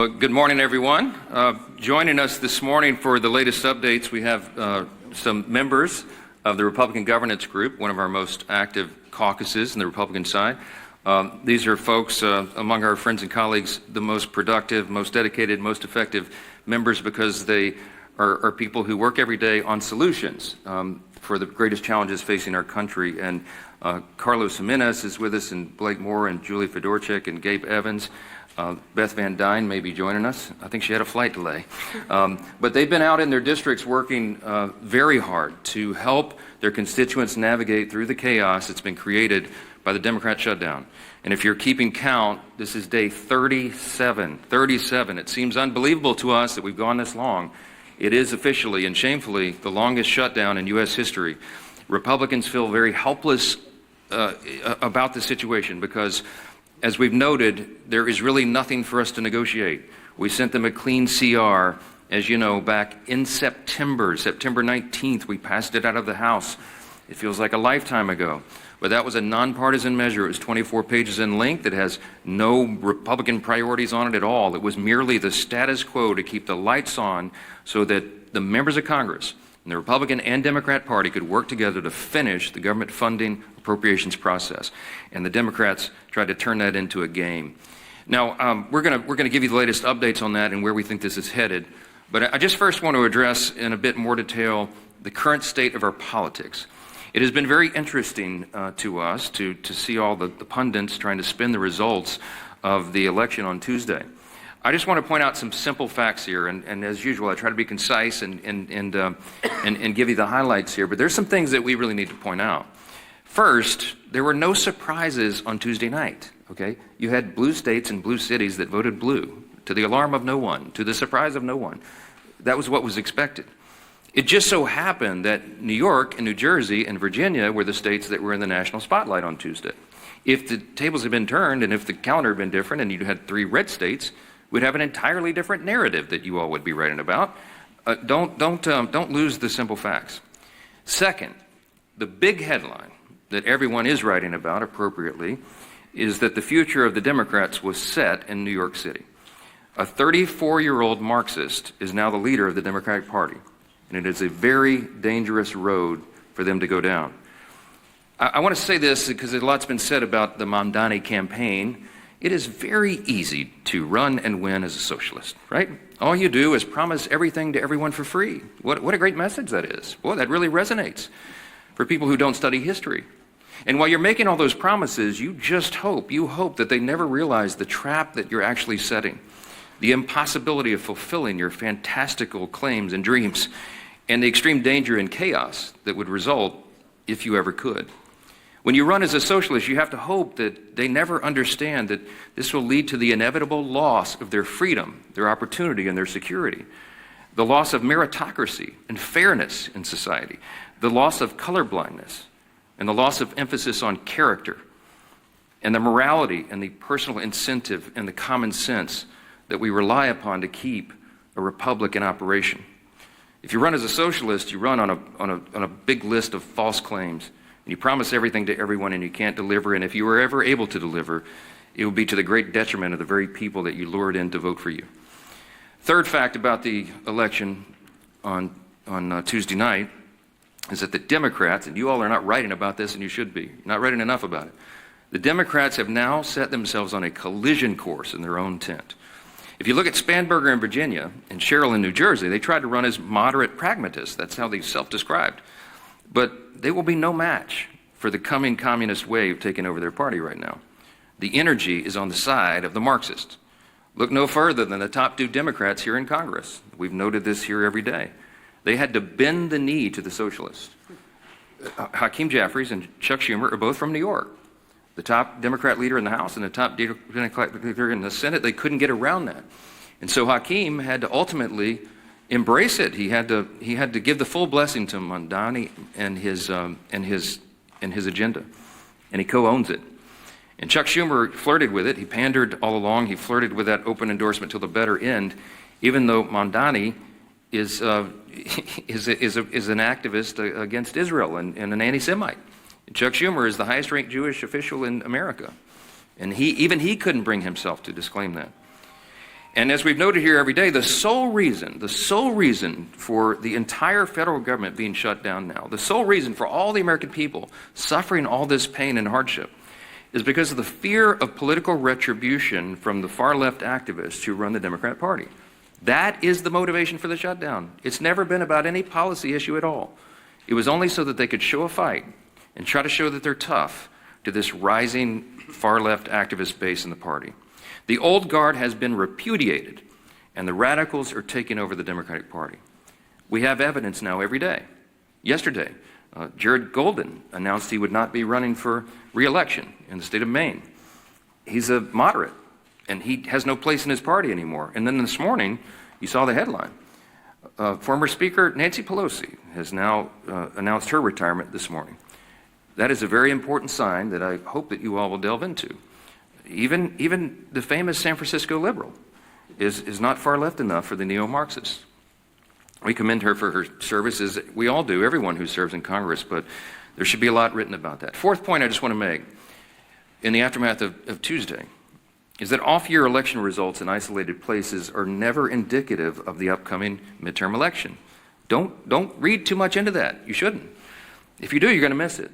Well, good morning, everyone. Joining us this morning for the latest updates, we have some members of the Republican Governance Group, one of our most active caucuses on the Republican side. These are folks among our friends and colleagues, the most productive, most dedicated, most effective members because they are people who work every day on solutions for the greatest challenges facing our country. And Carlos Jimenez is with us, and Blake Moore, and Julie Fedorchik, and Gabe Evans. Beth Van Dyne may be joining us. I think she had a flight delay. But they've been out in their districts working very hard to help their constituents navigate through the chaos that's been created by the Democrat shutdown. And if you're keeping count, this is day 37. 37. It seems unbelievable to us that we've gone this long. It is officially and shamefully the longest shutdown in U.S. history. Republicans feel very helpless about the situation because, as we've noted, there is really nothing for us to negotiate. We sent them a clean CR, as you know, back in September 19th. We passed it out of the House. It feels like a lifetime ago. But that was a nonpartisan measure. It was 24 pages in length. It has no Republican priorities on it at all. It was merely the status quo to keep the lights on so that the members of Congress and the Republican and Democrat Party could work together to finish the government funding appropriations process. And the Democrats tried to turn that into a game. Now, we're going to give you the latest updates on that and where we think this is headed. But I just first want to address in a bit more detail the current state of our politics. It has been very interesting to us to see all the pundits trying to spin the results of the election on Tuesday. I just want to point out some simple facts here, and as usual, I try to be concise and give you the highlights here, but there's some things that we really need to point out. First, there were no surprises on Tuesday night, okay? You had blue states and blue cities that voted blue, to the alarm of no one, to the surprise of no one. That was what was expected. It just so happened that New York and New Jersey and Virginia were the states that were in the national spotlight on Tuesday. If the tables had been turned and if the calendar had been different and you had 3 red states, we'd have an entirely different narrative that you all would be writing about. Don't lose the simple facts. Second, the big headline that everyone is writing about appropriately is that the future of the Democrats was set in New York City. A 34-year-old Marxist is now the leader of the Democratic Party, and it is a very dangerous road for them to go down. I want to say this because a lot's been said about the Mamdani campaign. It is very easy to run and win as a socialist, right? All you do is promise everything to everyone for free. What a great message that is. Boy, that really resonates for people who don't study history. And while you're making all those promises, you hope that they never realize the trap that you're actually setting, the impossibility of fulfilling your fantastical claims and dreams, and the extreme danger and chaos that would result if you ever could. When you run as a socialist, you have to hope that they never understand that this will lead to the inevitable loss of their freedom, their opportunity, and their security, the loss of meritocracy and fairness in society, the loss of colorblindness, and the loss of emphasis on character, and the morality and the personal incentive and the common sense that we rely upon to keep a republic in operation. If you run as a socialist, you run on a big list of false claims, and you promise everything to everyone and you can't deliver, and if you were ever able to deliver, it will be to the great detriment of the very people that you lured in to vote for you. Third fact about the election on Tuesday night is that the Democrats, and you all are not writing about this, and you should be, you're not writing enough about it, the Democrats have now set themselves on a collision course in their own tent. If you look at Spanberger in Virginia and Sherrill in New Jersey, they tried to run as moderate pragmatists. That's how they self-described. But they will be no match for the coming communist wave taking over their party right now. The energy is on the side of the Marxists. Look no further than the top 2 Democrats here in Congress. We've noted this here every day. They had to bend the knee to the socialists. Hakeem Jeffries and Chuck Schumer are both from New York. The top Democrat leader in the House and the top Democrat leader in the Senate, they couldn't get around that. And so Hakeem had to ultimately embrace it. He had to give the full blessing to Mamdani and his agenda. And he co-owns it. And Chuck Schumer flirted with it. He pandered all along. He flirted with that open endorsement till the better end, even though Mamdani is an activist against Israel and an anti-Semite. Chuck Schumer is the highest-ranked Jewish official in America, and he couldn't bring himself to disclaim that. And as we've noted here every day, the sole reason for the entire federal government being shut down now, the sole reason for all the American people suffering all this pain and hardship is because of the fear of political retribution from the far-left activists who run the Democrat Party. That is the motivation for the shutdown. It's never been about any policy issue at all. It was only so that they could show a fight and try to show that they're tough to this rising far-left activist base in the party. The old guard has been repudiated, and the radicals are taking over the Democratic Party. We have evidence now every day. Yesterday, Jared Golden announced he would not be running for re-election in the state of Maine. He's a moderate, and he has no place in his party anymore. And then this morning, you saw the headline. Former Speaker Nancy Pelosi has now announced her retirement this morning. That is a very important sign that I hope that you all will delve into. Even the famous San Francisco liberal is not far left enough for the neo-Marxists. We commend her for her services. We all do, everyone who serves in Congress, but there should be a lot written about that. Fourth point I just want to make in the aftermath of Tuesday is that off-year election results in isolated places are never indicative of the upcoming midterm election. Don't read too much into that. You shouldn't. If you do, you're going to miss it.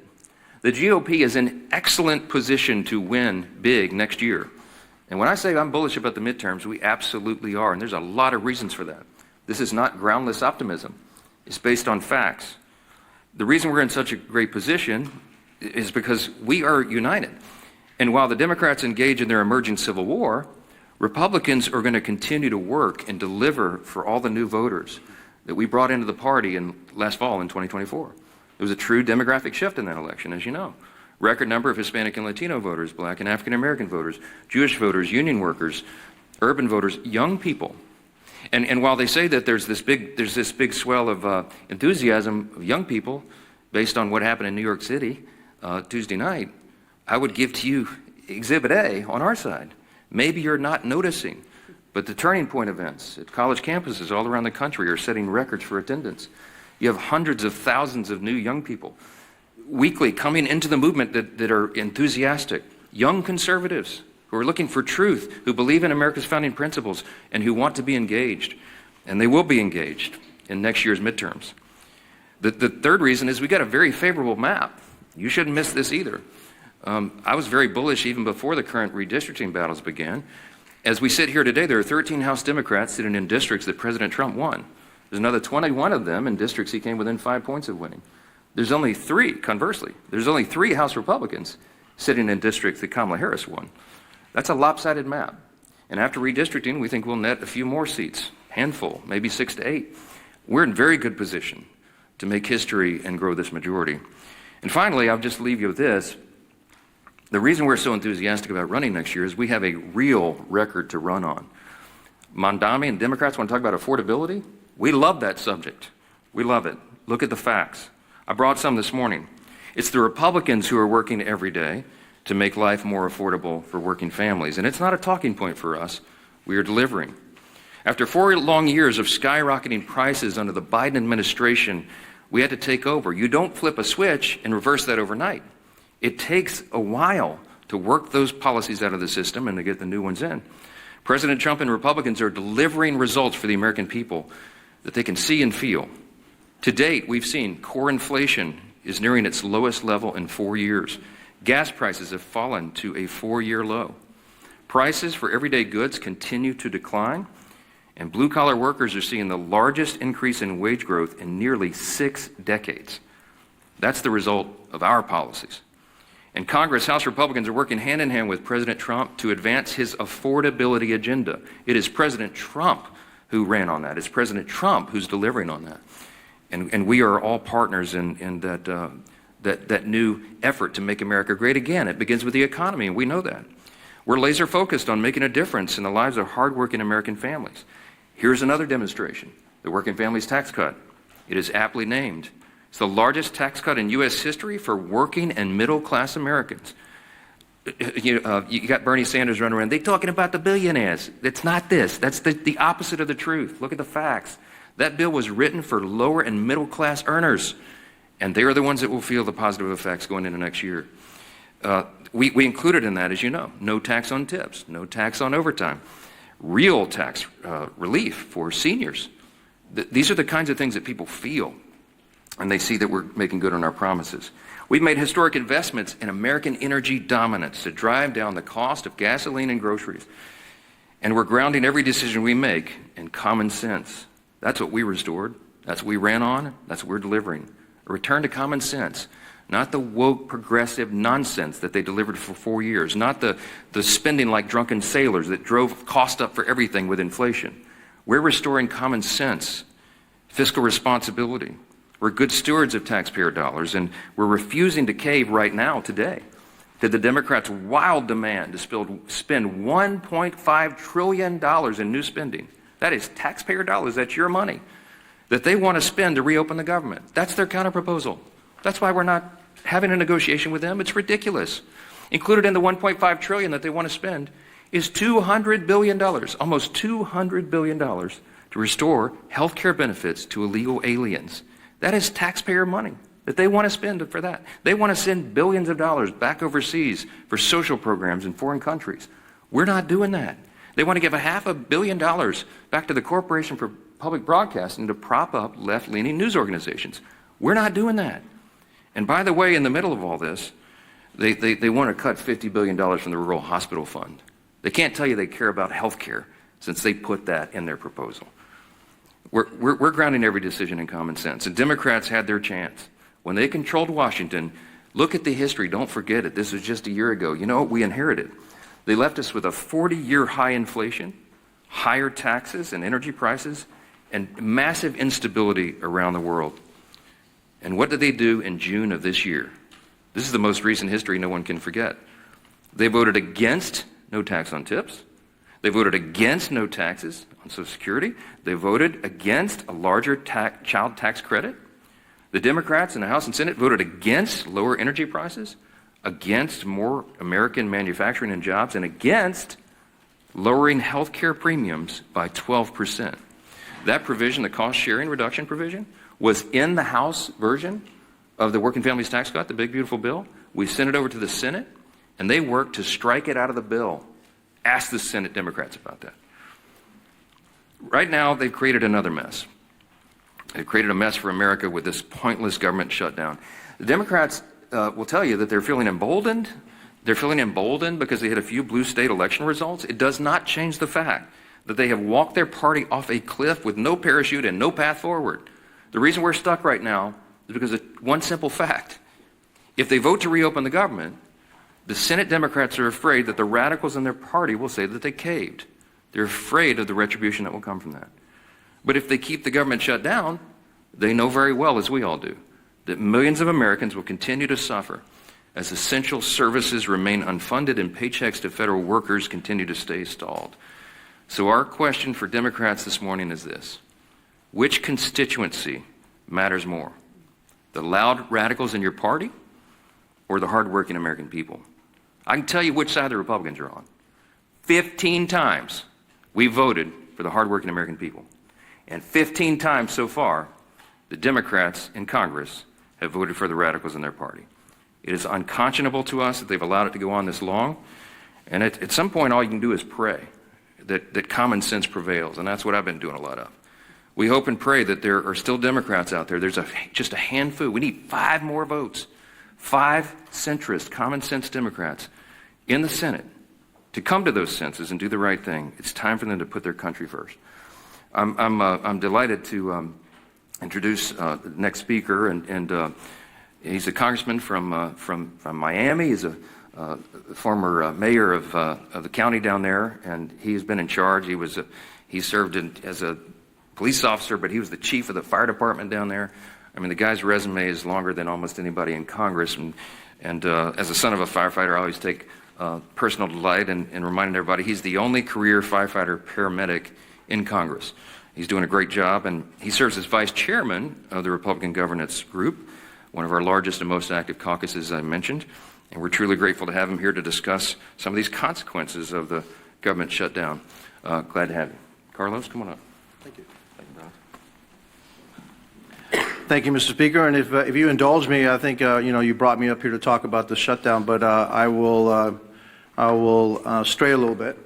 The GOP is in excellent position to win big next year. And when I say I'm bullish about the midterms, we absolutely are, and there's a lot of reasons for that. This is not groundless optimism. It's based on facts. The reason we're in such a great position is because we are united. And while the Democrats engage in their emerging civil war, Republicans are going to continue to work and deliver for all the new voters that we brought into the party last fall in 2024. There was a true demographic shift in that election, as you know. Record number of Hispanic and Latino voters, Black and African American voters, Jewish voters, union workers, urban voters, young people. And while they say that there's this big swell of enthusiasm of young people based on what happened in New York City Tuesday night, I would give to you Exhibit A on our side. Maybe you're not noticing, but the turning point events at college campuses all around the country are setting records for attendance. You have hundreds of thousands of new young people weekly coming into the movement that are enthusiastic, young conservatives who are looking for truth, who believe in America's founding principles, and who want to be engaged. And they will be engaged in next year's midterms. The third reason is we got a very favorable map. You shouldn't miss this either. I was very bullish even before the current redistricting battles began. As we sit here today, there are 13 House Democrats sitting in districts that President Trump won. There's another 21 of them in districts he came within 5 points of winning. There's only three, conversely, there's only 3 House Republicans sitting in districts that Kamala Harris won. That's a lopsided map. And after redistricting, we think we'll net a few more seats, handful, maybe 6 to 8. We're in very good position to make history and grow this majority. And finally, I'll just leave you with this. The reason we're so enthusiastic about running next year is we have a real record to run on. Mondami and Democrats want to talk about affordability. We love that subject. We love it. Look at the facts. I brought some this morning. It's the Republicans who are working every day to make life more affordable for working families. And it's not a talking point for us. We are delivering. After 4 long years of skyrocketing prices under the Biden administration, we had to take over. You don't flip a switch and reverse that overnight. It takes a while to work those policies out of the system and to get the new ones in. President Trump and Republicans are delivering results for the American people that they can see and feel. To date, we've seen core inflation is nearing its lowest level in 4 years. Gas prices have fallen to a 4-year low. Prices for everyday goods continue to decline, and blue-collar workers are seeing the largest increase in wage growth in nearly 6 decades. That's the result of our policies. In Congress, House Republicans are working hand in hand with President Trump to advance his affordability agenda. It is President Trump who ran on that. It's President Trump who's delivering on that. And we are all partners in that new effort to make America great again. It begins with the economy, and we know that. We're laser focused on making a difference in the lives of hardworking American families. Here's another demonstration, the Working Families Tax Cut. It is aptly named. It's the largest tax cut in U.S. history for working and middle-class Americans. You got Bernie Sanders running around. They're talking about the billionaires. It's not this. That's the opposite of the truth. Look at the facts. That bill was written for lower and middle-class earners, and they are the ones that will feel the positive effects going into next year. We included in that, as you know, no tax on tips, no tax on overtime, real tax relief for seniors. These are the kinds of things that people feel, and they see that we're making good on our promises. We've made historic investments in American energy dominance to drive down the cost of gasoline and groceries. And we're grounding every decision we make in common sense. That's what we restored. That's what we ran on. That's what we're delivering. A return to common sense, not the woke progressive nonsense that they delivered for 4 years, not the spending like drunken sailors that drove cost up for everything with inflation. We're restoring common sense, fiscal responsibility. We're good stewards of taxpayer dollars, and we're refusing to cave right now, today, to the Democrats' wild demand to spend $1.5 trillion in new spending. That is taxpayer dollars. That's your money that they want to spend to reopen the government. That's their counterproposal. That's why we're not having a negotiation with them. It's ridiculous. Included in the $1.5 trillion that they want to spend is $200 billion, almost $200 billion, to restore health care benefits to illegal aliens. That is taxpayer money that they want to spend for that. They want to send billions of dollars back overseas for social programs in foreign countries. We're not doing that. They want to give $500 million back to the Corporation for Public Broadcasting to prop up left-leaning news organizations. We're not doing that. And by the way, in the middle of all this, they want to cut $50 billion from the Rural Hospital Fund. They can't tell you they care about health care since they put that in their proposal. We're grounding every decision in common sense. And Democrats had their chance. When they controlled Washington, look at the history. Don't forget it. This was just a year ago. You know what we inherited? They left us with a 40-year high inflation, higher taxes and energy prices, and massive instability around the world. And what did they do in June of this year? This is the most recent history no one can forget. They voted against no tax on tips. They voted against no taxes on Social Security. They voted against a larger child tax credit. The Democrats in the House and Senate voted against lower energy prices, against more American manufacturing and jobs, and against lowering health care premiums by 12%. That provision, the cost sharing reduction provision, was in the House version of the Working Families Tax Cut, the big beautiful bill. We sent it over to the Senate, and they worked to strike it out of the bill. Ask the Senate Democrats about that. Right now, they've created another mess. They've created a mess for America with this pointless government shutdown. The Democrats will tell you that they're feeling emboldened. They're feeling emboldened because they had a few blue state election results. It does not change the fact that they have walked their party off a cliff with no parachute and no path forward. The reason we're stuck right now is because of one simple fact. If they vote to reopen the government, the Senate Democrats are afraid that the radicals in their party will say that they caved. They're afraid of the retribution that will come from that. But if they keep the government shut down, they know very well, as we all do, that millions of Americans will continue to suffer as essential services remain unfunded and paychecks to federal workers continue to stay stalled. So our question for Democrats this morning is this: which constituency matters more? The loud radicals in your party or the hardworking American people? I can tell you which side the Republicans are on. 15 times we voted for the hardworking American people. And 15 times so far, the Democrats in Congress have voted for the radicals in their party. It is unconscionable to us that they've allowed it to go on this long. And at some point, all you can do is pray that common sense prevails. And that's what I've been doing a lot of. We hope and pray that there are still Democrats out there. There's just a handful. We need 5 more votes. 5 centrist, common sense Democrats in the Senate to come to those senses and do the right thing. It's time for them to put their country first. I'm delighted to introduce the next speaker, and he's a congressman from Miami. He's a former mayor of the county down there, and he has been in charge. He served as a police officer, but he was the chief of the fire department down there. I mean, the guy's resume is longer than almost anybody in Congress, and as a son of a firefighter, I always take personal delight in reminding everybody he's the only career firefighter paramedic in Congress. He's doing a great job, and he serves as vice chairman of the Republican Governance Group, one of our largest and most active caucuses I mentioned, and we're truly grateful to have him here to discuss some of these consequences of the government shutdown. Glad to have you. Carlos, come on up. Thank you. Thank you, Don. Thank you, Mr. Speaker. And if you indulge me, I think you brought me up here to talk about the shutdown, but I will stray a little bit.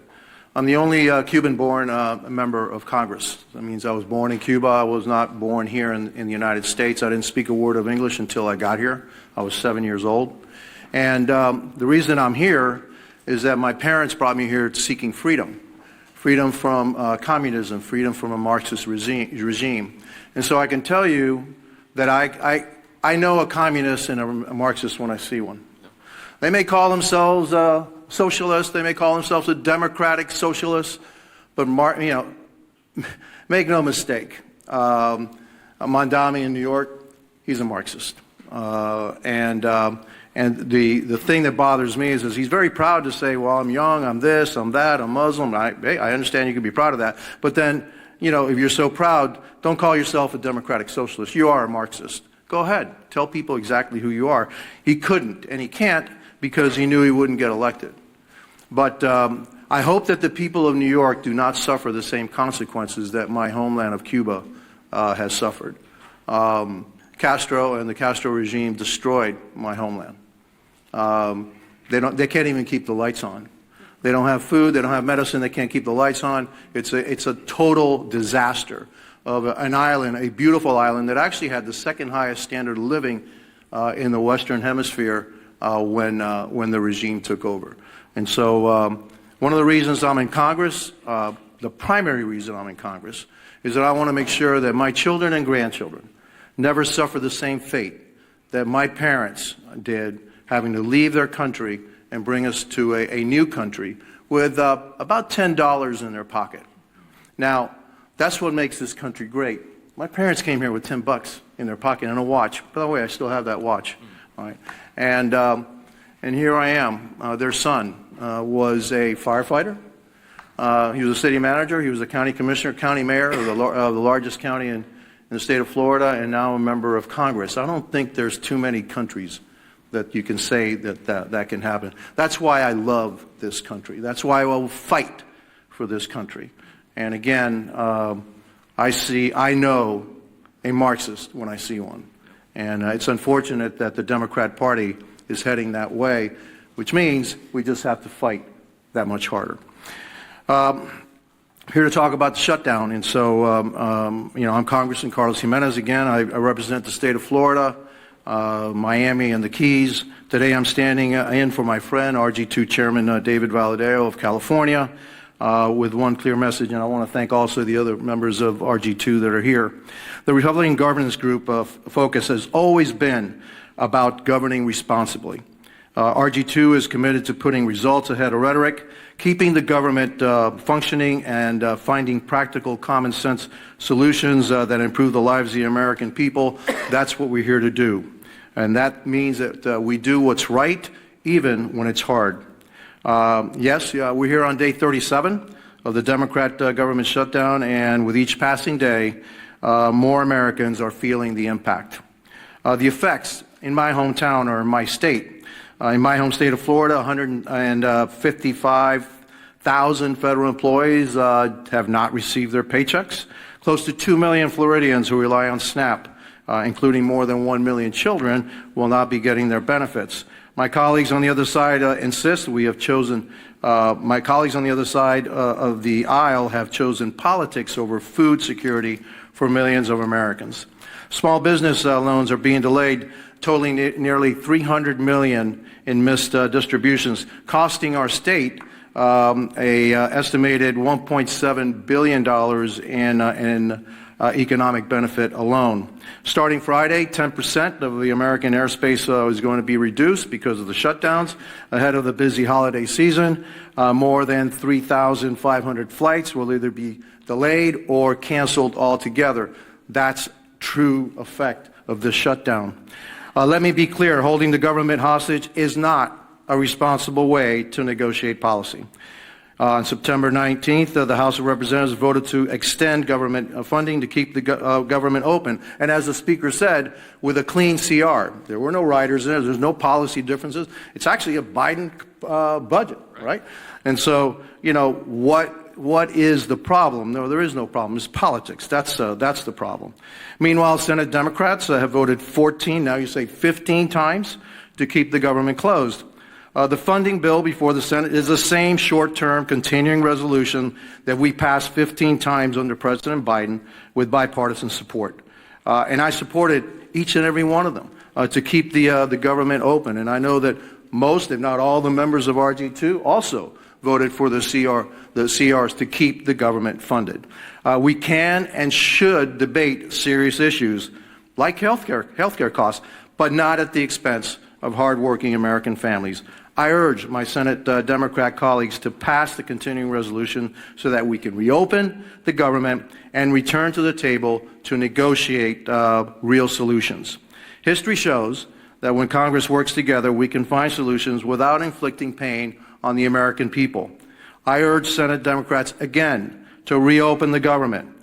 I'm the only Cuban-born member of Congress. That means I was born in Cuba. I was not born here in the United States. I didn't speak a word of English until I got here. I was 7 years old. And the reason I'm here is that my parents brought me here seeking freedom. Freedom from communism, freedom from a Marxist regime. And so I can tell you that I know a communist and a Marxist when I see one. They may call themselves socialists, they may call themselves a democratic socialist, but make no mistake, Mondami in New York, he's a Marxist. And the thing that bothers me is he's very proud to say, well, I'm young, I'm this, I'm that, I'm Muslim. I understand you can be proud of that. But then, if you're so proud, don't call yourself a democratic socialist. You are a Marxist. Go ahead. Tell people exactly who you are. He couldn't, and he can't because he knew he wouldn't get elected. But I hope that the people of New York do not suffer the same consequences that my homeland of Cuba has suffered. Castro and the Castro regime destroyed my homeland. They can't even keep the lights on. They don't have food, they don't have medicine, they can't keep the lights on. It's a total disaster of an island, a beautiful island that actually had the second highest standard of living in the Western Hemisphere when the regime took over. And so one of the reasons I'm in Congress, the primary reason I'm in Congress, is that I want to make sure that my children and grandchildren never suffer the same fate that my parents did, having to leave their country and bring us to a new country with about $10 in their pocket. Now, that's what makes this country great. My parents came here with $10 in their pocket and a watch. By the way, I still have that watch. All right. And here I am. Their son was a firefighter. He was a city manager. He was a county commissioner, county mayor of the largest county in the state of Florida, and now a member of Congress. I don't think there's too many countries that you can say that can happen. That's why I love this country. That's why I will fight for this country. And again, I know a Marxist when I see one. And it's unfortunate that the Democrat Party is heading that way, which means we just have to fight that much harder. Here to talk about the shutdown. And so, I'm Congressman Carlos Jimenez again. I represent the state of Florida, Miami, and the Keys. Today I'm standing in for my friend, RG2 Chairman David Valadao of California, with one clear message, and I want to thank also the other members of RG2 that are here. The Republican Governance Group focus has always been about governing responsibly. RG2 is committed to putting results ahead of rhetoric, keeping the government functioning, and finding practical, common sense solutions that improve the lives of the American people. That's what we're here to do. And that means that we do what's right, even when it's hard. We're here on day 37 of the Democrat government shutdown, and with each passing day, more Americans are feeling the impact. The effects in my hometown or in my state. In my home state of Florida, 155,000 federal employees have not received their paychecks. Close to 2 million Floridians who rely on SNAP, including more than 1 million children, will not be getting their benefits. My colleagues on the other side insist we have chosen, my colleagues on the other side of the aisle have chosen politics over food security for millions of Americans. Small business loans are being delayed, totaling nearly $300 million in missed distributions, costing our state estimated $1.7 billion in economic benefit alone. Starting Friday, 10% of the American airspace is going to be reduced because of the shutdowns ahead of the busy holiday season. More than 3,500 flights will either be delayed or canceled altogether. That's true effect of this shutdown. Let me be clear, holding the government hostage is not a responsible way to negotiate policy. On September 19th, the House of Representatives voted to extend government funding to keep the government open. And as the Speaker said, with a clean CR. There were no riders in it. There's no policy differences. It's actually a Biden budget, right? And so, what is the problem? No, there is no problem. It's politics. That's the problem. Meanwhile, Senate Democrats have voted 14, now you say 15 times to keep the government closed. The funding bill before the Senate is the same short-term continuing resolution that we passed 15 times under President Biden with bipartisan support. And I supported each and every one of them to keep the government open. And I know that most, if not all, the members of RG2 also voted for the CRs to keep the government funded. We can and should debate serious issues like healthcare costs, but not at the expense of hardworking American families. I urge my Senate Democrat colleagues to pass the continuing resolution so that we can reopen the government and return to the table to negotiate real solutions. History shows that when Congress works together, we can find solutions without inflicting pain on the American people. I urge Senate Democrats again to reopen the government,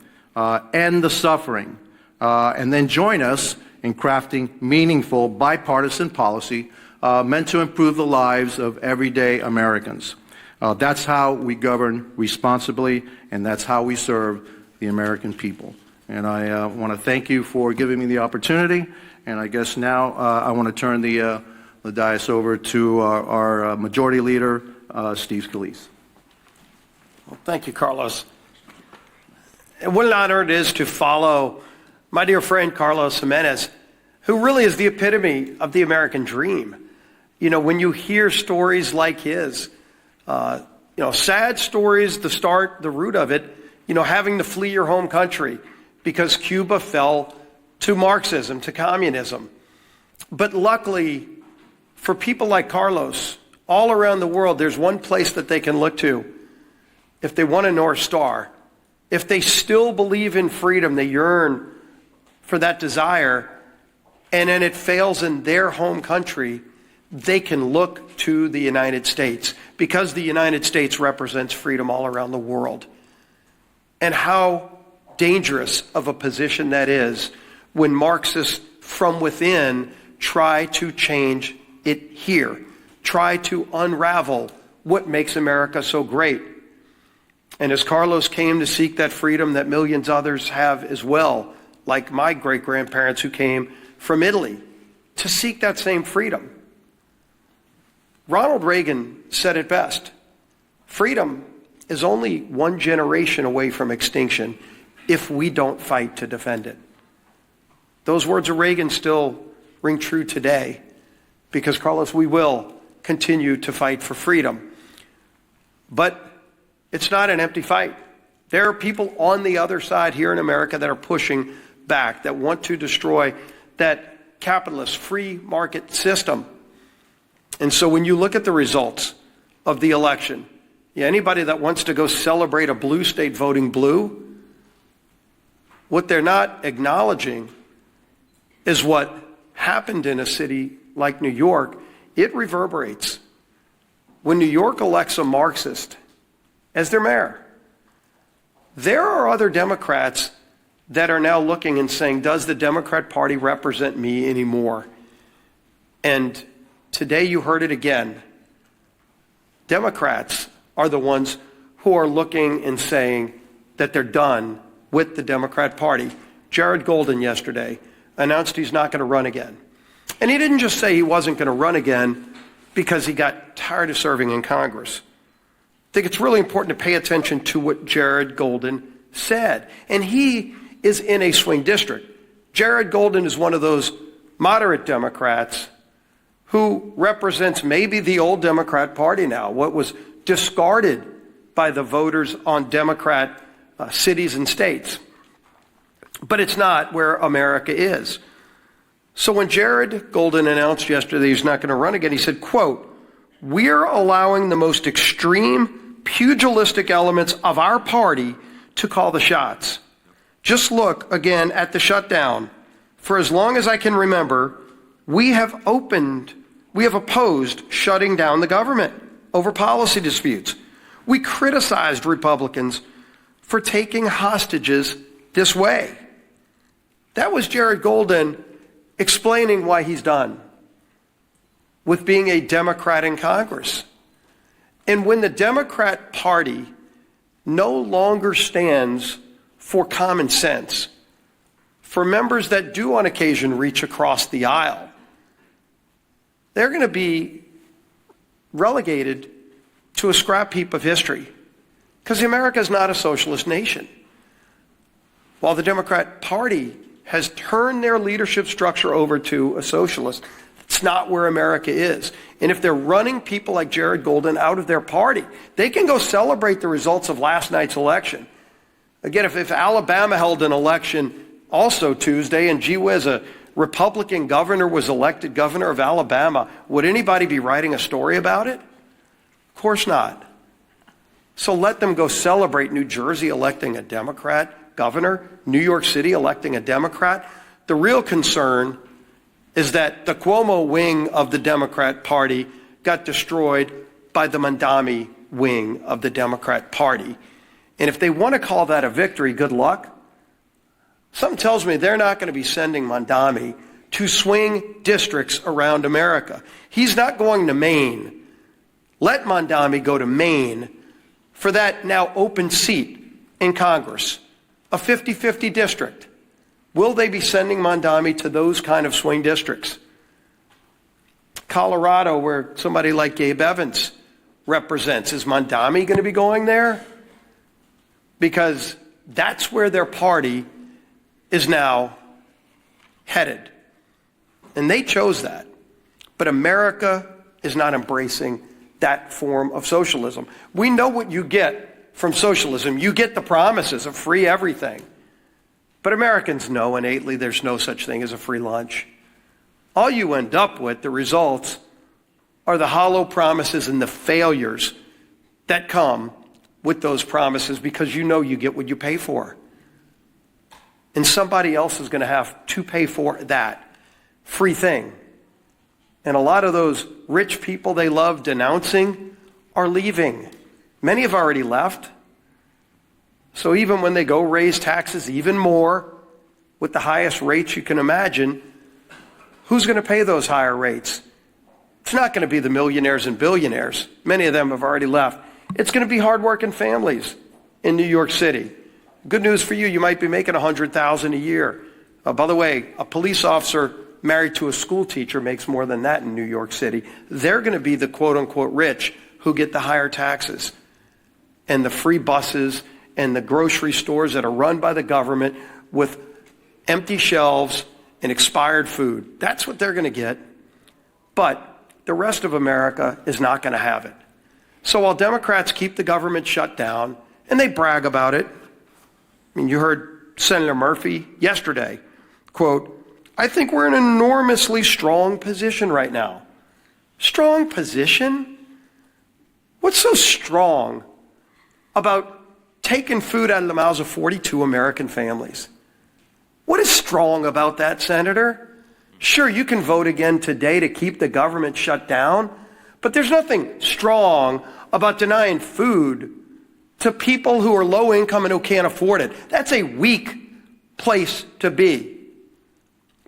end the suffering, and then join us in crafting meaningful bipartisan policy meant to improve the lives of everyday Americans. That's how we govern responsibly, and that's how we serve the American people. And I want to thank you for giving me the opportunity. And I guess now I want to turn the dais over to our Majority Leader, Steve Scalise. Well, thank you, Carlos. And what an honor it is to follow my dear friend Carlos Jimenez, who really is the epitome of the American dream. You know, when you hear stories like his, sad stories, the root of it, having to flee your home country because Cuba fell to Marxism, to communism. But luckily, for people like Carlos, all around the world, there's one place that they can look to if they want a North Star. If they still believe in freedom, they yearn for that desire, and then it fails in their home country, they can look to the United States, because the United States represents freedom all around the world. And how dangerous of a position that is when Marxists from within try to change it here, try to unravel what makes America so great. And as Carlos came to seek that freedom that millions others have as well, like my great-grandparents who came from Italy to seek that same freedom. Ronald Reagan said it best: freedom is only one generation away from extinction if we don't fight to defend it. Those words of Reagan still ring true today because, Carlos, we will continue to fight for freedom. But it's not an empty fight. There are people on the other side here in America that are pushing back, that want to destroy that capitalist free market system. And so when you look at the results of the election, anybody that wants to go celebrate a blue state voting blue, what they're not acknowledging is what happened in a city like New York. It reverberates. When New York elects a Marxist as their mayor, there are other Democrats that are now looking and saying, does the Democrat Party represent me anymore? And today you heard it again. Democrats are the ones who are looking and saying that they're done with the Democrat Party. Jared Golden yesterday announced he's not going to run again. And he didn't just say he wasn't going to run again because he got tired of serving in Congress. I think it's really important to pay attention to what Jared Golden said. And he is in a swing district. Jared Golden is one of those moderate Democrats who represents maybe the old Democrat Party now, what was discarded by the voters on Democrat cities and states. But it's not where America is. So when Jared Golden announced yesterday he's not going to run again, he said, quote, "We're allowing the most extreme pugilistic elements of our party to call the shots. Just look again at the shutdown. For as long as I can remember, we have opposed shutting down the government over policy disputes. We criticized Republicans for taking hostages this way." That was Jared Golden explaining why he's done with being a Democrat in Congress. And when the Democrat Party no longer stands for common sense, for members that do on occasion reach across the aisle, they're going to be relegated to a scrap heap of history, because America is not a socialist nation. While the Democrat Party has turned their leadership structure over to a socialist, it's not where America is. And if they're running people like Jared Golden out of their party, they can go celebrate the results of last night's election. Again, if Alabama held an election also Tuesday, and gee whiz, a Republican governor was elected governor of Alabama, would anybody be writing a story about it? Of course not. So let them go celebrate New Jersey electing a Democrat governor, New York City electing a Democrat. The real concern is that the Cuomo wing of the Democrat Party got destroyed by the Mondami wing of the Democrat Party. And if they want to call that a victory, good luck. Something tells me they're not going to be sending Mondami to swing districts around America. He's not going to Maine. Let Mondami go to Maine for that now open seat in Congress, a 50-50 district. Will they be sending Mondami to those kind of swing districts? Colorado, where somebody like Gabe Evans represents, is Mondami going to be going there? Because that's where their party is now headed. And they chose that. But America is not embracing that form of socialism. We know what you get from socialism. You get the promises of free everything. But Americans know innately there's no such thing as a free lunch. All you end up with, the results, are the hollow promises and the failures that come with those promises, because you know you get what you pay for. And somebody else is going to have to pay for that free thing. And a lot of those rich people they love denouncing are leaving. Many have already left. So even when they go raise taxes even more, with the highest rates you can imagine, who's going to pay those higher rates? It's not going to be the millionaires and billionaires. Many of them have already left. It's going to be hardworking families in New York City. Good news for you, you might be making $100,000 a year. By the way, a police officer married to a school teacher makes more than that in New York City. They're going to be the quote-unquote rich who get the higher taxes and the free buses and the grocery stores that are run by the government with empty shelves and expired food. That's what they're going to get. But the rest of America is not going to have it. So while Democrats keep the government shut down, and they brag about it, I mean, you heard Senator Murphy yesterday, quote, "I think we're in an enormously strong position right now." Strong position? What's so strong about taking food out of the mouths of 42 American families? What is strong about that, Senator? Sure, you can vote again today to keep the government shut down, but there's nothing strong about denying food to people who are low income and who can't afford it. That's a weak place to be.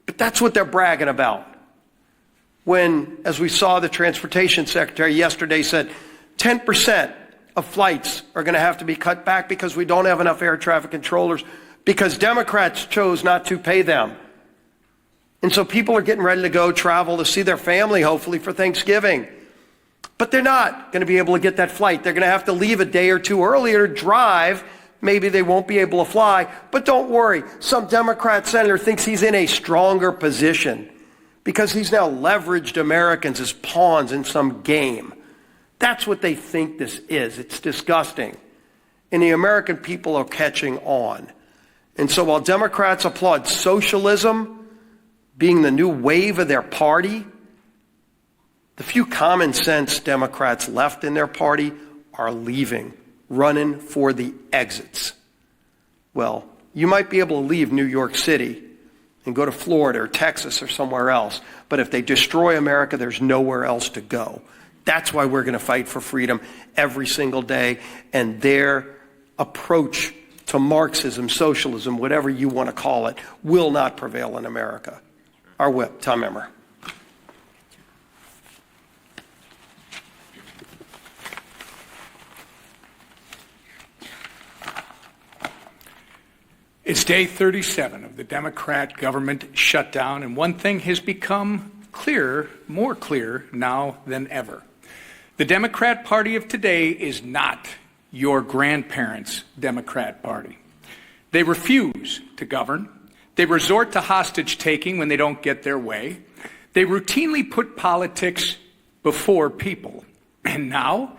But that's what they're bragging about. When, as we saw, the transportation secretary yesterday said 10% of flights are going to have to be cut back because we don't have enough air traffic controllers, because Democrats chose not to pay them. And so people are getting ready to go travel to see their family, hopefully, for Thanksgiving. But they're not going to be able to get that flight. They're going to have to leave a day or two earlier to drive. Maybe they won't be able to fly. But don't worry. Some Democrat senator thinks he's in a stronger position because he's now leveraged Americans as pawns in some game. That's what they think this is. It's disgusting. And the American people are catching on. And so while Democrats applaud socialism being the new wave of their party, the few common sense Democrats left in their party are leaving, running for the exits. Well, you might be able to leave New York City and go to Florida or Texas or somewhere else, but if they destroy America, there's nowhere else to go. That's why we're going to fight for freedom every single day, and their approach to Marxism, socialism, whatever you want to call it, will not prevail in America. Our whip, Tom Emmer. It's day 37 of the Democrat government shutdown, and one thing has become clearer, more clear now than ever. The Democrat Party of today is not your grandparents' Democrat Party. They refuse to govern. They resort to hostage-taking when they don't get their way. They routinely put politics before people. And now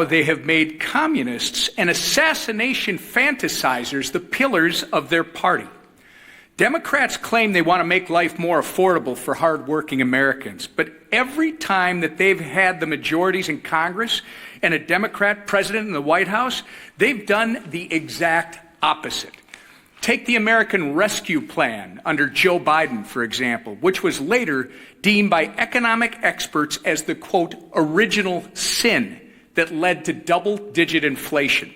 they have made communists and assassination fantasizers the pillars of their party. Democrats claim they want to make life more affordable for hardworking Americans, but every time that they've had the majorities in Congress and a Democrat president in the White House, they've done the exact opposite. Take the American Rescue Plan under Joe Biden, for example, which was later deemed by economic experts as the, quote, original sin that led to double-digit inflation.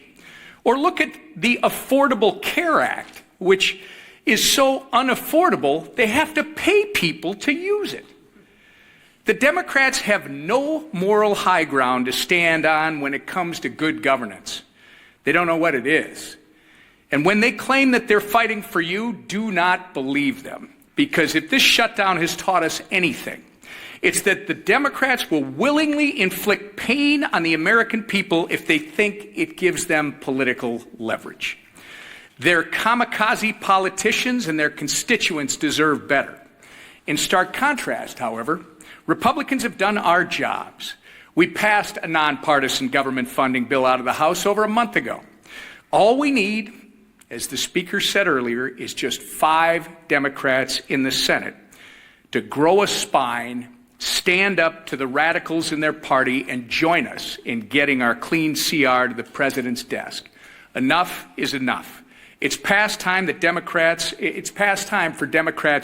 Or look at the Affordable Care Act, which is so unaffordable, they have to pay people to use it. The Democrats have no moral high ground to stand on when it comes to good governance. They don't know what it is. And when they claim that they're fighting for you, do not believe them. Because if this shutdown has taught us anything, it's that the Democrats will willingly inflict pain on the American people if they think it gives them political leverage. Their kamikaze politicians and their constituents deserve better. In stark contrast, however, Republicans have done our jobs. We passed a nonpartisan government funding bill out of the House over a month ago. All we need, as the Speaker said earlier, is just 5 Democrats in the Senate to grow a spine, stand up to the radicals in their party, and join us in getting our clean CR to the president's desk. Enough is enough. It's past time for Democrats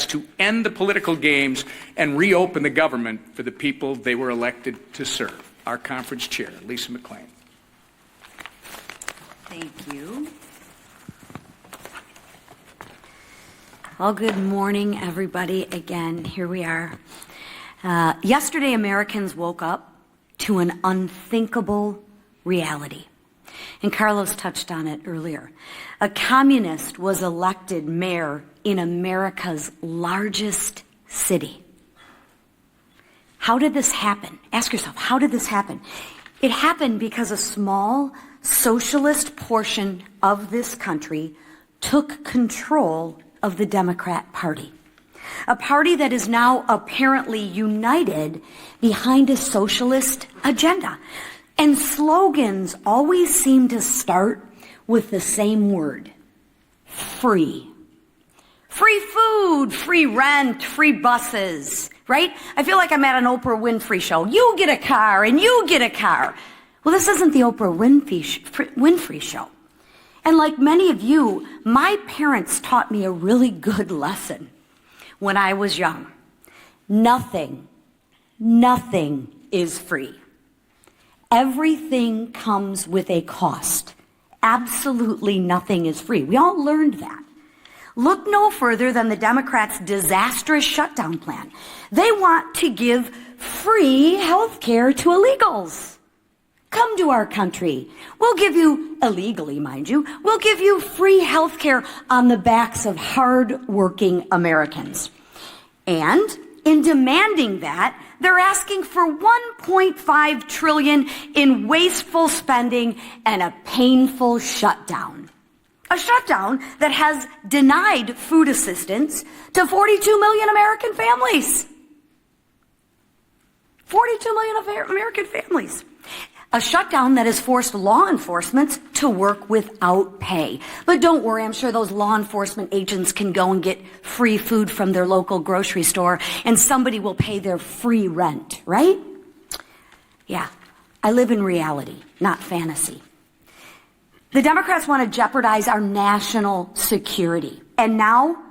to end the political games and reopen the government for the people they were elected to serve. Our conference chair, Lisa McClain. Thank you. Well, good morning, everybody. Again, here we are. Yesterday, Americans woke up to an unthinkable reality. And Carlos touched on it earlier. A communist was elected mayor in America's largest city. How did this happen? Ask yourself, how did this happen? It happened because a small socialist portion of this country took control of the Democrat Party. A party that is now apparently united behind a socialist agenda. And slogans always seem to start with the same word: free. Free food, free rent, free buses, right? I feel like I'm at an Oprah Winfrey show. You get a car and you get a car. Well, this isn't the Oprah Winfrey show. And like many of you, my parents taught me a really good lesson when I was young. Nothing is free. Everything comes with a cost. Absolutely nothing is free. We all learned that. Look no further than the Democrats' disastrous shutdown plan. They want to give free health care to illegals. Come to our country. We'll give you, illegally mind you, we'll give you free health care on the backs of hard-working Americans. And in demanding that, they're asking for $1.5 trillion in wasteful spending and a painful shutdown. A shutdown that has denied food assistance to 42 million American families. 42 million American families. A shutdown that has forced law enforcement to work without pay. But don't worry, I'm sure those law enforcement agents can go and get free food from their local grocery store, and somebody will pay their free rent, right? Yeah, I live in reality, not fantasy. The Democrats want to jeopardize our national security. And now,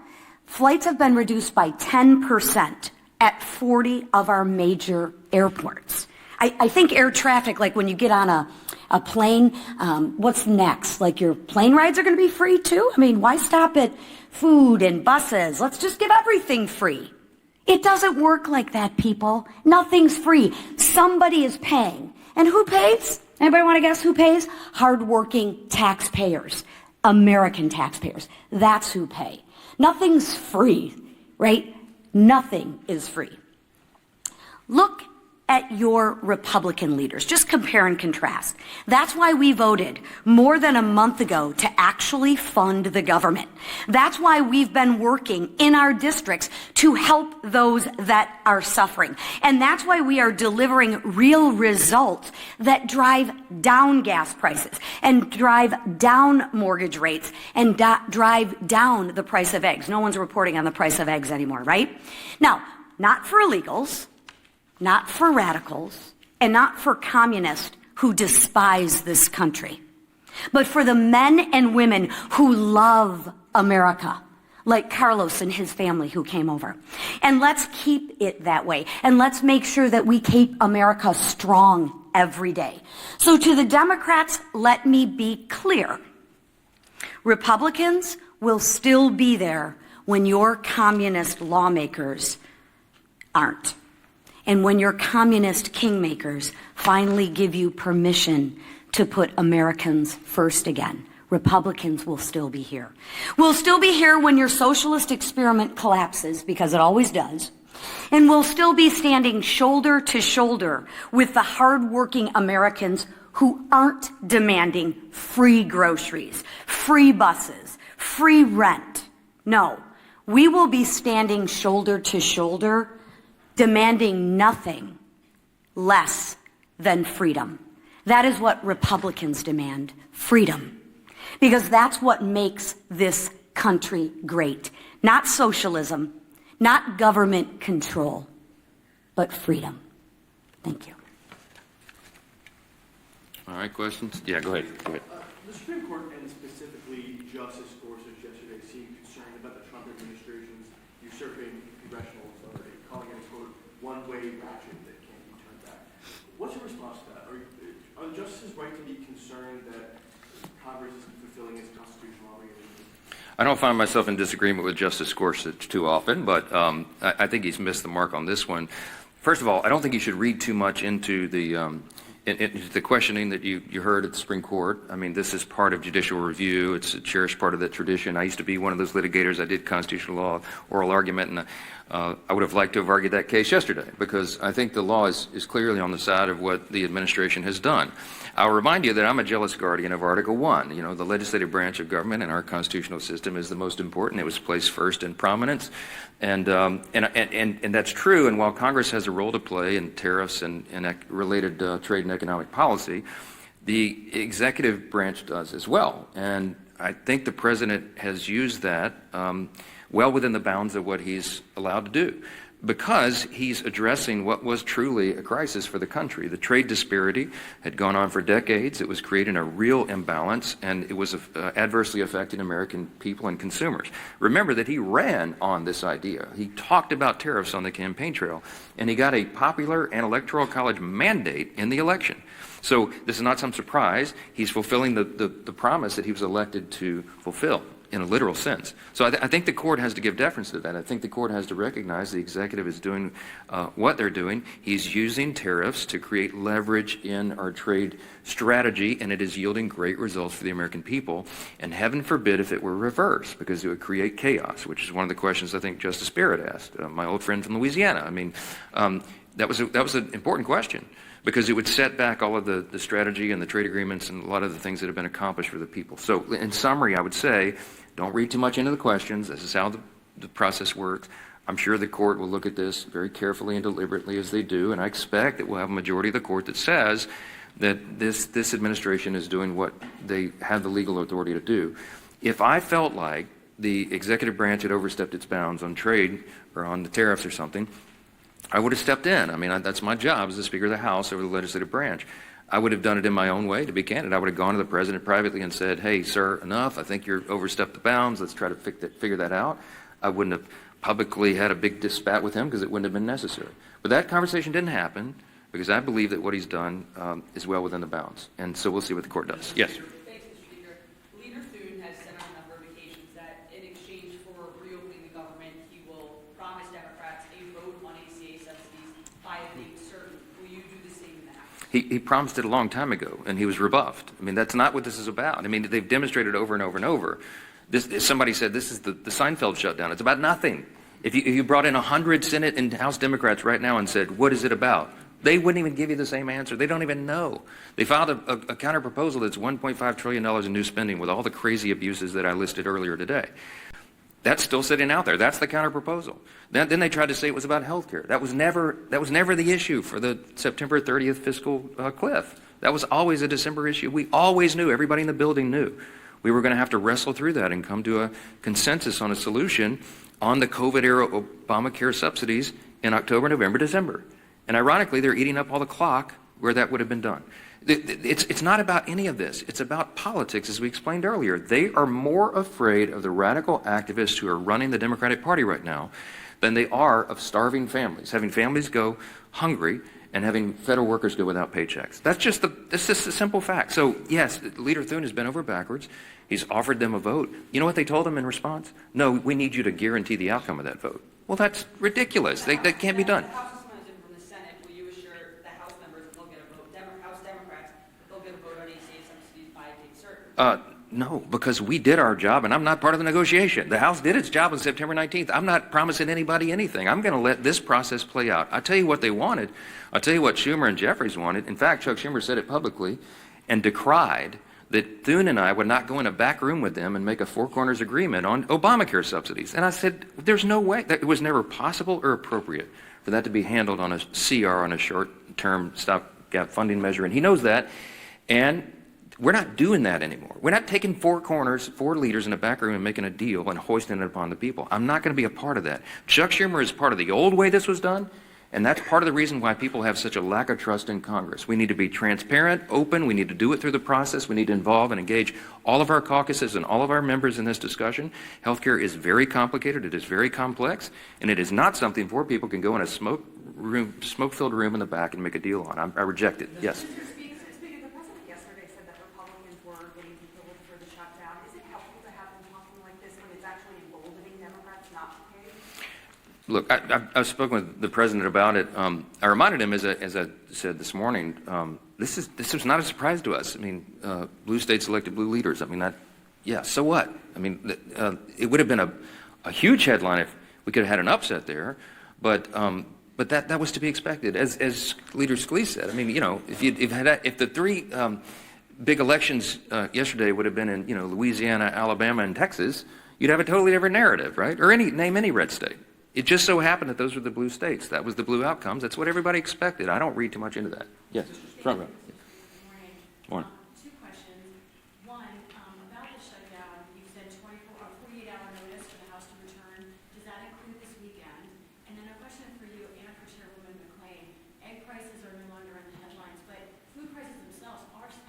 flights have been reduced by 10% at 40 of our major airports. I think air traffic, like when you get on a plane, what's next? Like your plane rides are going to be free too? I mean, why stop at food and buses? Let's just give everything free. It doesn't work like that, people. Nothing's free. Somebody is paying. And who pays? Anybody want to guess who pays? Hardworking taxpayers. American taxpayers. That's who pay. Nothing's free, right? Nothing is free. Look at your Republican leaders. Just compare and contrast. That's why we voted more than a month ago to actually fund the government. That's why we've been working in our districts to help those that are suffering. And that's why we are delivering real results that drive down gas prices and drive down mortgage rates and drive down the price of eggs. No one's reporting on the price of eggs anymore, right? Now, not for illegals, not for radicals, and not for communists who despise this country, but for the men and women who love America, like Carlos and his family who came over. And let's keep it that way. And let's make sure that we keep America strong every day. So to the Democrats, let me be clear. Republicans will still be there when your communist lawmakers aren't. And when your communist kingmakers finally give you permission to put Americans first again, Republicans will still be here. We'll still be here when your socialist experiment collapses, because it always does. And we'll still be standing shoulder to shoulder with the hardworking Americans who aren't demanding free groceries, free buses, free rent. No, we will be standing shoulder to shoulder demanding nothing less than freedom. That is what Republicans demand, freedom. Because that's what makes this country great. Not socialism, not government control, but freedom. Thank you. All right, questions? Yeah, go ahead. The Supreme Court, and specifically Justice Gorsuch yesterday, seemed concerned about the Trump administration's usurping congressional authority, calling it a, quote, one-way ratchet that can't be turned back. What's your response to that? Are the justices right to be concerned that Congress is fulfilling its constitutional obligations? I don't find myself in disagreement with Justice Gorsuch too often, but I think he's missed the mark on this one. First of all, I don't think you should read too much into the questioning that you heard at the Supreme Court. I mean, this is part of judicial review. It's a cherished part of that tradition. I used to be one of those litigators. I did constitutional law, oral argument, and I would have liked to have argued that case yesterday, because I think the law is clearly on the side of what the administration has done. I'll remind you that I'm a jealous guardian of Article 1. You know, the legislative branch of government in our constitutional system is the most important. It was placed first in prominence. And that's true. And while Congress has a role to play in tariffs and related trade and economic policy, the executive branch does as well. And I think the president has used that well within the bounds of what he's allowed to do, because he's addressing what was truly a crisis for the country. The trade disparity had gone on for decades. It was creating a real imbalance, and it was adversely affecting American people and consumers. Remember that he ran on this idea. He talked about tariffs on the campaign trail, and he got a popular and electoral college mandate in the election. So this is not some surprise. He's fulfilling the promise that he was elected to fulfill, in a literal sense. So I think the court has to give deference to that. I think the court has to recognize the executive is doing what they're doing. He's using tariffs to create leverage in our trade strategy, and it is yielding great results for the American people. And heaven forbid if it were reversed, because it would create chaos, which is one of the questions I think Justice Barrett asked, my old friend from Louisiana. I mean, that was an important question, because it would set back all of the strategy and the trade agreements and a lot of the things that have been accomplished for the people. So in summary, I would say, don't read too much into the questions. This is how the process works. I'm sure the court will look at this very carefully and deliberately, as they do, and I expect that we'll have a majority of the court that says that this administration is doing what they have the legal authority to do. If I felt like the executive branch had overstepped its bounds on trade or on the tariffs or something, I would have stepped in. I mean, that's my job as the Speaker of the House over the legislative branch. I would have done it in my own way, to be candid. I would have gone to the president privately and said, hey, sir, enough. I think you're overstepped the bounds. Let's try to figure that out. I wouldn't have publicly had a big spat with him, because it wouldn't have been necessary. But that conversation didn't happen, because I believe that what he's done is well within the bounds. And so we'll see what the court does. Yes? Thanks, Mr. Speaker. Leader Thune has said on a number of occasions that in exchange for reopening the government, he will promise Democrats a vote on ACA subsidies by a date certain. Will you do the same now? He promised it a long time ago, and he was rebuffed. I mean, that's not what this is about. I mean, they've demonstrated over and over and over. Somebody said this is the Seinfeld shutdown. It's about nothing. If you brought in 100 Senate and House Democrats right now and said, what is it about? They wouldn't even give you the same answer. They don't even know. They filed a counter proposal that's $1.5 trillion in new spending with all the crazy abuses that I listed earlier today. That's still sitting out there. That's the counter proposal. Then they tried to say it was about health care. That was never the issue for the September 30th fiscal cliff. That was always a December issue. We always knew, everybody in the building knew, we were going to have to wrestle through that and come to a consensus on a solution on the COVID-era Obamacare subsidies in October, November, December. And ironically, they're eating up all the clock where that would have been done. It's not about any of this. It's about politics, as we explained earlier. They are more afraid of the radical activists who are running the Democratic Party right now than they are of starving families, having families go hungry and having federal workers go without paychecks. That's just a simple fact. So, yes, Leader Thune has been over backwards. He's offered them a vote. You know what they told him in response? No, we need you to guarantee the outcome of that vote. Well, that's ridiculous. That can't be done. No, because we did our job, and I'm not part of the negotiation. The House did its job on September 19th. I'm not promising anybody anything. I'm going to let this process play out. I'll tell you what they wanted. I'll tell you what Schumer and Jeffries wanted. In fact, Chuck Schumer said it publicly and decried that Thune and I would not go in a back room with them and make a four corners agreement on Obamacare subsidies. And I said, there's no way. That it was never possible or appropriate for that to be handled on a CR, on a short-term stopgap funding measure. And he knows that. And we're not doing that anymore. We're not taking four corners, four leaders in a back room and making a deal and hoisting it upon the people. I'm not going to be a part of that. Chuck Schumer is part of the old way this was done, and that's part of the reason why people have such a lack of trust in Congress. We need to be transparent, open. We need to do it through the process. We need to involve and engage all of our caucuses and all of our members in this discussion. Healthcare is very complicated. It is very complex, and it is not something four people can go in a smoke-filled room in the back and make a deal on. I reject it. Yes. Shutdown. Is it helpful to have them talking like this when it's actually emboldening Democrats not to pay? Look, I've spoken with the president about it. I reminded him, as I said this morning, this was not a surprise to us. I mean, blue states elected blue leaders. I mean, so what? I mean, it would have been a huge headline if we could have had an upset there, but that was to be expected. As Leader Scalise said, I mean, you know, if the three big elections yesterday would have been in, Louisiana, Alabama, and Texas, you'd have a totally different narrative, right? Or name any red state. It just so happened that those were the blue states. That was the blue outcomes. That's what everybody expected. I don't read too much into that. Yes, front row. Morning. Two questions. One, about the shutdown, you said 48-hour notice for the House to return. Does that include this weekend? And then a question for you and for Chairwoman McClain. Egg prices are no longer in the headlines, but food prices themselves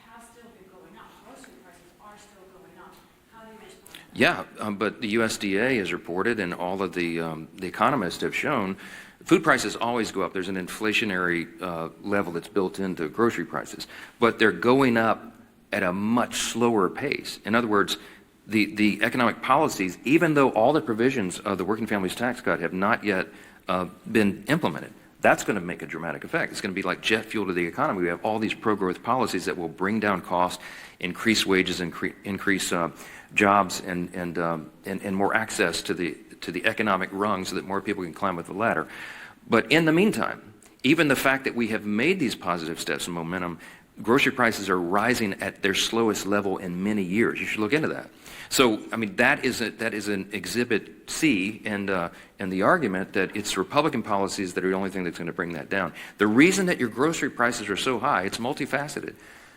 have still been going up. Grocery prices are still going up. How do you respond? Yeah, but the USDA has reported, and all of the economists have shown, food prices always go up. There's an inflationary level that's built into grocery prices, but they're going up at a much slower pace. In other words, the economic policies, even though all the provisions of the Working Families Tax Cut have not yet been implemented, that's going to make a dramatic effect. It's going to be like jet fuel to the economy. We have all these pro-growth policies that will bring down costs, increase wages, increase jobs, and more access to the economic rung so that more people can climb up the ladder. But in the meantime, even the fact that we have made these positive steps and momentum, grocery prices are rising at their slowest level in many years. You should look into that. So, I mean, that is an exhibit C, and the argument that it's Republican policies that are the only thing that's going to bring that down. The reason that your grocery prices are so high, it's multifaceted.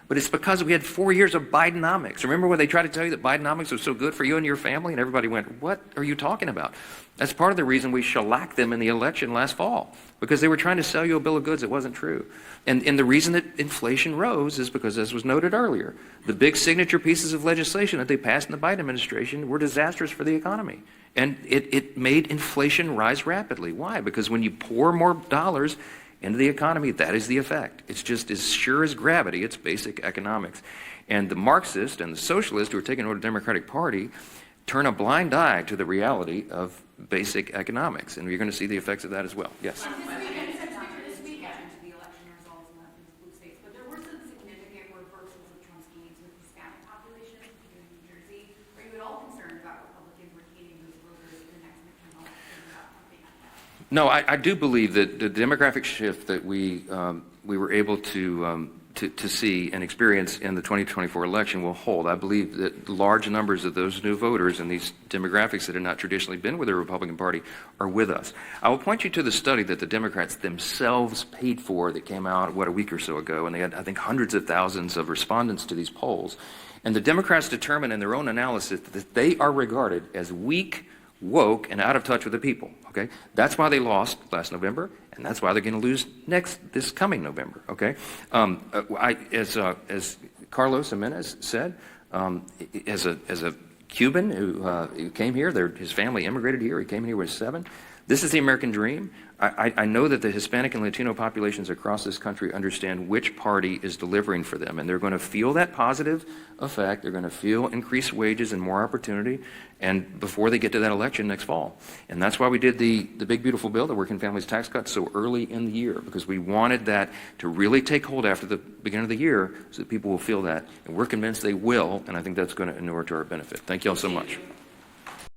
But it's because we had 4 years of Bidenomics. Remember when they tried to tell you that Bidenomics was so good for you and your family? And everybody went, what are you talking about? That's part of the reason we shellacked them in the election last fall, because they were trying to sell you a bill of goods that wasn't true. And the reason that inflation rose is because, as was noted earlier, the big signature pieces of legislation that they passed in the Biden administration were disastrous for the economy. And it made inflation rise rapidly. Why? Because when you pour more dollars into the economy, that is the effect. It's just as sure as gravity. It's basic economics. And the Marxists and the socialists who are taking over the Democratic Party turn a blind eye to the reality of basic economics. And you're going to see the effects of that as well. Yes? This weekend to the election results in the blue states, but there were some significant reversals of Trump's gains with Hispanic populations, particularly in New Jersey. Are you at all concerned about Republicans retaining those voters in the next midterm election? No, I do believe that the demographic shift that we were able to see and experience in the 2024 election will hold. I believe that large numbers of those new voters and these demographics that have not traditionally been with the Republican Party are with us. I will point you to the study that the Democrats themselves paid for that came out, a week or so ago, and they had, I think, hundreds of thousands of respondents to these polls. And the Democrats determined in their own analysis that they are regarded as weak, woke, and out of touch with the people. Okay, that's why they lost last November, and that's why they're going to lose this coming November. Okay, as Carlos Jimenez said, as a Cuban who came here, his family immigrated here. He came here when he was 7. This is the American dream. I know that the Hispanic and Latino populations across this country understand which party is delivering for them, and they're going to feel that positive effect. They're going to feel increased wages and more opportunity, and before they get to that election next fall. And that's why we did the big, beautiful bill, the Working Families Tax Cut, so early in the year, because we wanted that to really take hold after the beginning of the year so that people will feel that. And we're convinced they will, and I think that's going to inure to our benefit. Thank you all so much.